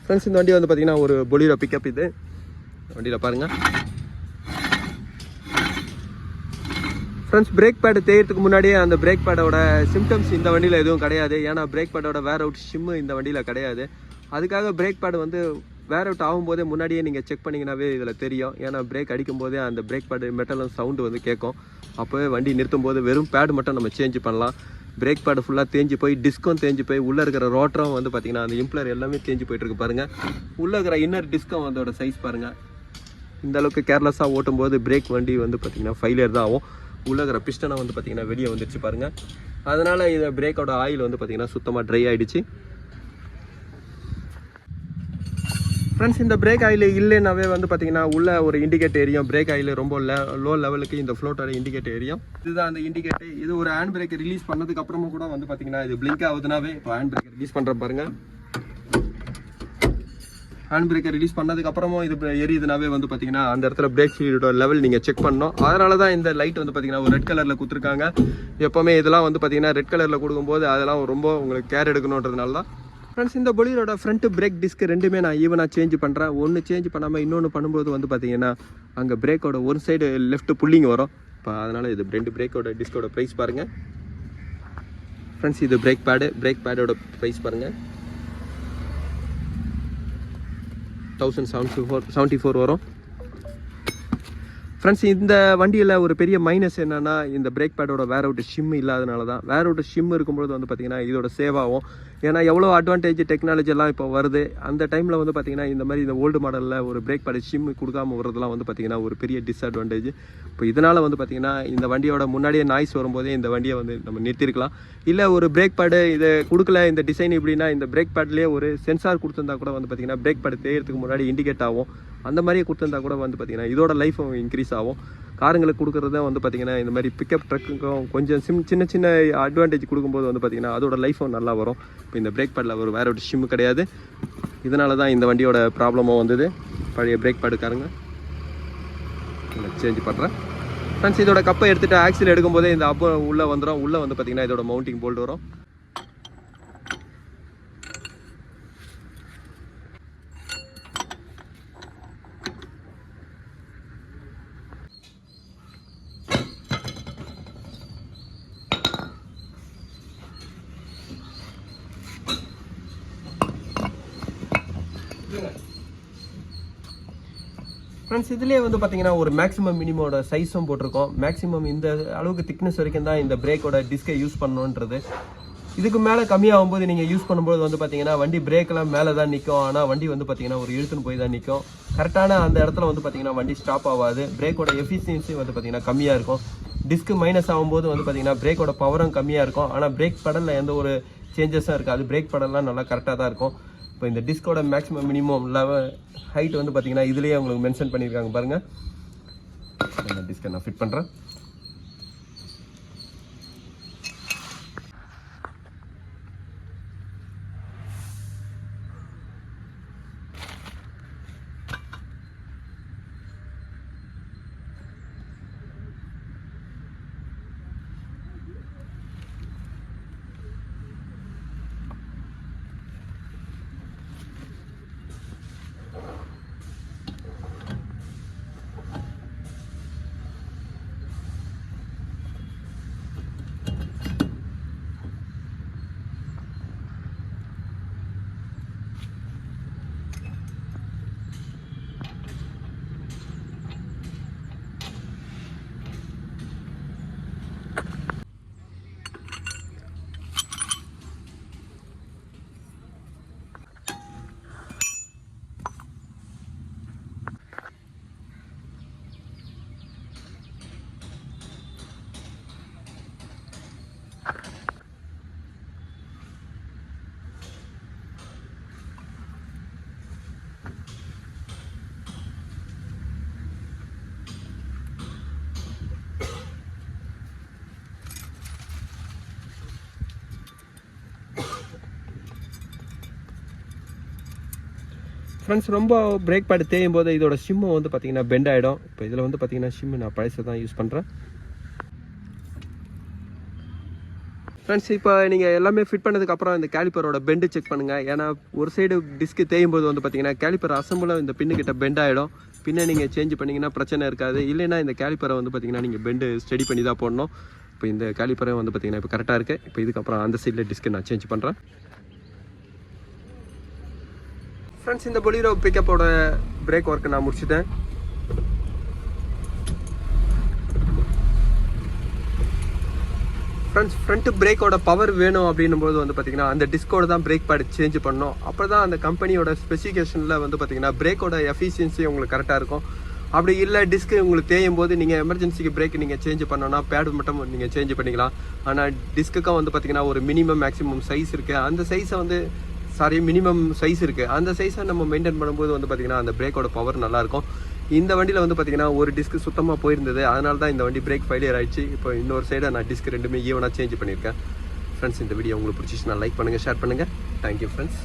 Friends இந்த வண்டி வந்து பார்த்திங்கன்னா ஒரு பொலிரோ பிக்கப். இது வண்டியில் பாருங்கள் ஃப்ரெண்ட்ஸ். பிரேக் பேடு தேய்கிறதுக்கு முன்னாடியே அந்த பிரேக் பேடோட சிம்டம்ஸ் இந்த வண்டியில் எதுவும் கிடையாது. ஏன்னா பிரேக் பேடோட வேர் அவுட் ஷிம்மு இந்த வண்டியில் கிடையாது. அதுக்காக பிரேக் பேடு வந்து வேர் அவுட் ஆகும்போதே முன்னாடியே நீங்கள் செக் பண்ணிங்கன்னாவே இதில் தெரியும். ஏன்னா பிரேக் அடிக்கும் போதே அந்த பிரேக் பேடு மெட்டலும் சவுண்டு வந்து கேட்கும். அப்போவே வண்டி நிறுத்தும் போது வெறும் பேடு மட்டும் நம்ம சேஞ்ச் பண்ணலாம். பிரேக் பேடு ஃபுல்லாக தேஞ்சு போய் டிஸ்கும் தேஞ்சு போய் உள்ளே இருக்கிற ரோட்டரும் வந்து பார்த்திங்கன்னா அந்த இம்ப்ளர் எல்லாமே தேஞ்சு போயிட்டுருக்கு பாருங்கள். உள்ளே இருக்கிற இன்னர் டிஸ்கும் அதோட சைஸ் பாருங்கள். இந்த அளவுக்கு கேர்லெஸ்ஸாக ஓட்டும் போது பிரேக் வண்டி வந்து பார்த்திங்கன்னா ஃபெயிலியர் தான் ஆகும். உள்ளே இருக்கிற பிஸ்டனை வந்து பார்த்திங்கன்னா வெளியே வந்துடுச்சு பாருங்கள். அதனால் இதை பிரேக்கோட ஆயில் வந்து பார்த்திங்கன்னா சுத்தமாக ட்ரை ஆகிடுச்சு. ஃப்ரெண்ட்ஸ் இந்த பிரேக் ஆயில் இல்லைன்னாவே வந்து பார்த்திங்கன்னா உள்ள ஒரு இண்டிகேட்டர் எரியும். பிரேக் ஆயில் ரொம்ப லோ லெவலுக்கு இந்த ஃப்ளோட்டோட இண்டிகேட்டர் எரியும். இதுதான் அந்த இண்டிகேட்டர். இது ஒரு ஹேண்ட் பிரேக் ரிலீஸ் பண்ணதுக்கு அப்புறமா கூட வந்து பார்த்திங்கன்னா இது பிளிங்க் ஆகுதுனாவே இப்போ ஹேண்ட் பிரேக் ரிலீஸ் பண்ணுற பாருங்கள். ஹேண்ட் பிரேக்கை ரிலீஸ் பண்ணதுக்கு அப்புறமும் இது எரியுதுனாவே வந்து பார்த்தீங்கன்னா அந்த இடத்துல பிரேக் ஃபீல்டோட லெவல் நீங்கள் செக் பண்ணணும். அதனால தான் இந்த லைட் வந்து பார்த்தீங்கன்னா ஒரு ரெட் கலரில் கொடுத்துருக்காங்க. எப்போவுமே இதெல்லாம் வந்து பார்த்தீங்கன்னா ரெட் கலரில் கொடுக்கும்போது அதெல்லாம் ரொம்ப உங்களுக்கு கேர் எடுக்கணுன்றதுனால தான். ஃப்ரெண்ட்ஸ் இந்த பொலிரோட ஃப்ரண்ட் பிரேக் டிஸ்க் ரெண்டுமே நான் ஈவனாக சேஞ்ச் பண்ணுறேன். ஒன்று சேஞ்ச் பண்ணாமல் இன்னொன்று பண்ணும்போது வந்து பார்த்தீங்கன்னா அங்கே பிரேக்கோட ஒரு சைடு லெஃப்ட் புல்லிங் வரும். இப்போ அதனால் இது ரெண்டு பிரேக்கோட டிஸ்கோட ப்ரைஸ் பாருங்கள். ஃப்ரெண்ட்ஸ் இது பிரேக் பேடோட ப்ரைஸ் பாருங்கள். 1074 வரும். ஃப்ரெண்ட்ஸ் இந்த வண்டியில் ஒரு பெரிய மைனஸ் என்னென்னா இந்த பிரேக் பேடோட வேர் அவுட் ஷிம் இல்லாதனால தான். வேர் அவுட் ஷிம் இருக்கும்போது வந்து பார்த்திங்கன்னா இதோட சேவ் ஆகும். ஏன்னா எவ்வளோ அட்வான்டேஜ் டெக்னாலஜி எல்லாம் இப்போ வருது. அந்த டைமில் வந்து பார்த்திங்கன்னா இந்த மாதிரி இந்த ஓல்டு மாடலில் ஒரு பிரேக் பேடு ஷிம் கொடுக்காமல் வரதுலாம் வந்து பார்த்திங்கன்னா ஒரு பெரிய டிஸ்அட்வான்டேஜ். இப்போ இதனால் வந்து பார்த்திங்கன்னா இந்த வண்டியோட முன்னாடியே நாய்ஸ் வரும்போதே இந்த வண்டியை வந்து நம்ம நிறுத்திருக்கலாம். இல்லை ஒரு பிரேக் பேடு இதை கொடுக்கல இந்த டிசைன் இப்படின்னா இந்த பிரேக் பேட்லேயே ஒரு சென்சார் கொடுத்துருந்தா கூட வந்து பார்த்திங்கன்னா பிரேக் பேடு தேய்கிறதுக்கு முன்னாடி இண்டிகேட் ஆகும். அந்த மாதிரியே கொடுத்துருந்தா கூட வந்து பார்த்திங்கன்னா இதோட லைஃப் இன்க்ரீஸ் ஆகும். காருங்களுக்கு கொடுக்குறது வந்து பார்த்திங்கன்னா இந்த மாதிரி பிக்கப் ட்ரக்குக்கும் கொஞ்சம் சின்ன சின்ன அட்வான்டேஜ் கொடுக்கும்போது வந்து பார்த்திங்கன்னா அதோட லைஃபும் நல்லா வரும். இப்போ இந்த பிரேக் பேடில் ஒரு வேற ஒரு ஷிம்மு கிடையாது. இதனால தான் இந்த வண்டியோட ப்ராப்ளமும் வந்தது. பழைய பிரேக் பேடுக்காரங்க சேஞ்ச் பண்ணுறேன். ஃப்ரெண்ட்ஸ் இதோட கப்பை எடுத்துகிட்டு ஆக்சில் எடுக்கும்போதே இந்த அப்போ உள்ளே வந்துடும். உள்ளே வந்து பார்த்திங்கன்னா இதோட மவுண்டிங் போல்ட் வரும். ஃப்ரெண்ட்ஸ் இதுலேயே வந்து பார்த்தீங்கன்னா ஒரு மேக்ஸிமம் மினிமோட சைஸும் போட்டிருக்கோம். மேக்ஸிமம் இந்த அளவுக்கு திக்னஸ் வரைக்கும் தான் இந்த பிரேக்கோட டிஸ்கை யூஸ் பண்ணணுன்றது. இதுக்கு மேலே கம்மியாகும் போது நீங்கள் யூஸ் பண்ணும்போது வந்து பார்த்தீங்கன்னா வண்டி பிரேக்கெல்லாம் மேலே தான் நிற்கும். ஆனால் வண்டி வந்து பார்த்தீங்கன்னா ஒரு இழுத்துன்னு போய் தான் நிற்கும். கரெக்டான அந்த இடத்துல வந்து பார்த்தீங்கன்னா வண்டி ஸ்டாப் ஆகாது. பிரேக்கோட எஃபிஷியன்சி வந்து பார்த்தீங்கன்னா கம்மியாக இருக்கும். டிஸ்க்கு மைனஸ் ஆகும்போது வந்து பார்த்தீங்கன்னா பிரேக்கோட பவரும் கம்மியாக இருக்கும். ஆனால் பிரேக் படலில் எந்த ஒரு சேஞ்சஸும் இருக்காது. பிரேக் படல்லாம் நல்லா கரெக்டாக தான் இருக்கும். இப்போ இந்த டிஸ்கோட மேக்ஸிமம் மினிமம் லெவல் ஹைட் வந்து பார்த்தீங்கன்னா இதுலேயே உங்களுக்கு மென்ஷன் பண்ணியிருக்காங்க பாருங்கள். இந்த டிஸ்கை நான் ஃபிட் பண்ணுறேன். ஃப்ரெண்ட்ஸ் ரொம்ப பிரேக் பேட் தேயும் போது இதோட ஷிம்மு வந்து பார்த்திங்கன்னா பெண்ட் ஆகிடும். இப்போ இதில் வந்து பார்த்திங்கன்னா ஷிம்மு நான் பழசை தான் யூஸ் பண்ணுறேன். ஃப்ரெண்ட்ஸ் இப்போ நீங்கள் எல்லாமே ஃபிட் பண்ணதுக்கப்புறம் இந்த கேலிப்பரோட பெண்டு செக் பண்ணுங்கள். ஏன்னா ஒரு சைடு டிஸ்க்கு தேயும் போது வந்து பார்த்தீங்கன்னா கேலிப்பர் அசம்பிளாக இந்த பின்னுக்கிட்ட பெண்ட் ஆகிடும். பின்ன நீங்கள் சேஞ்ச் பண்ணிங்கன்னா பிரச்சனை இருக்காது. இல்லைன்னா இந்த கேலிப்பரை வந்து பார்த்தீங்கன்னா நீங்கள் பெண்டு ஸ்டடி பண்ணி தான் போடணும். இப்போ இந்த கேலிப்பரை வந்து பார்த்தீங்கன்னா இப்போ கரெக்டாக இருக்குது. இப்போ இதுக்கப்புறம் அந்த சைடில் டிஸ்க்கு நான் சேஞ்ச் பண்ணுறேன். ஃப்ரெண்ட்ஸ் இந்த பொலிரோ பிக்கப்போட பிரேக் ஒர்க்கு நான் முடிச்சுட்டேன். ஃப்ரெண்ட்ஸ் ஃப்ரண்ட் பிரேக்கோட பவர் வேணும் அப்படின்னும்போது வந்து பார்த்தீங்கன்னா அந்த டிஸ்கோட தான் பிரேக் பேட் சேஞ்ச் பண்ணணும். அப்போ தான் அந்த கம்பெனியோட ஸ்பெசிஃபிகேஷனில் வந்து பார்த்தீங்கன்னா பிரேக்கோட எஃபிஷியன்சி உங்களுக்கு கரெக்டாக இருக்கும். அப்படி இல்லை டிஸ்க்கு உங்களுக்கு தேயும் போது நீங்கள் எமர்ஜென்சிக்கு பிரேக் நீங்கள் சேஞ்ச் பண்ணோன்னா பேடு மட்டும் நீங்கள் சேஞ்ச் பண்ணிக்கலாம். ஆனால் டிஸ்க்குக்கும் வந்து பார்த்தீங்கன்னா ஒரு மினிமம் மேக்ஸிமம் சைஸ் இருக்குது. அந்த சைஸை வந்து மினிமம் சைஸ் இருக்குது. அந்த சைஸை நம்ம மெயின்டைன் பண்ணும்போது வந்து பார்த்தீங்கன்னா அந்த பிரேக்கோட பவர் நல்லாயிருக்கும். இந்த வண்டியில் வந்து பார்த்தீங்கன்னா ஒரு டிஸ்க்கு சுத்தமாக போயிருந்தது. அதனால தான் இந்த வண்டி பிரேக் ஃபெயிலியர் ஆயிடுச்சு. இப்போ இன்னொரு சைடை நான் டிஸ்க் ரெண்டுமே ஈவனாக சேஞ்ச் பண்ணியிருக்கேன். ஃப்ரெண்ட்ஸ் இந்த வீடியோ உங்களுக்கு பிடிச்சிச்சுன்னா லைக் பண்ணுங்கள், ஷேர் பண்ணுங்கள். Thank you friends.